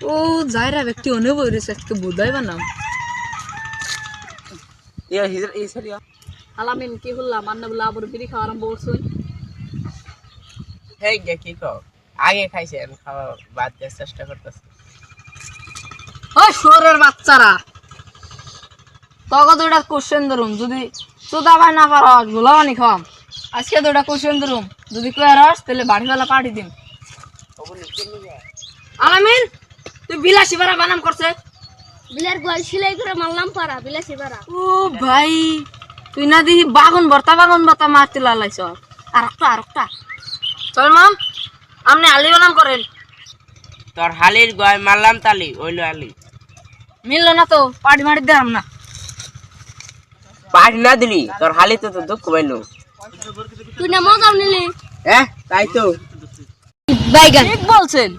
ও যাইরা ব্যক্তি অনেক বইরেছে আজকে বুধাই বানাম আলামিন কি হল্লা মান্না বলে আবার বিড়ি খাওয়া আরম্ভ করছুন হেই গে কি কও আগে খাইছেন খাওয়া বাদ দেওয়ার চেষ্টা করতেছি ও শোরের বাচ্চারা তখন দুইটা কোশ্চেন ধরুন যদি চোদা ভাই না পারো গোলামানি খাম আজকে দুইটা কোশ্চেন ধরুন যদি কই আর তাহলে বাড়িওয়ালা পার্টি দিন আলামিন তুই বিলাসী বাড়া বানাম করছে বিলের গোল সিলাই করে মারলাম পারা বিলাসী পারা ও ভাই তুই না দেখি বাগুন ভর্তা মারতে লালাইছ আর একটা চল মাম আপনি আলি বানাম করেন তোর হালির গয় মারলাম তালি ওইলো আলি মিললো না তো পার্টি মারি দিলাম না পাটি না দিলি তোর হালিতে তো দুঃখ পাইলো তুই না মজাও নিলি তাই তো বাইগান ঠিক বলছেন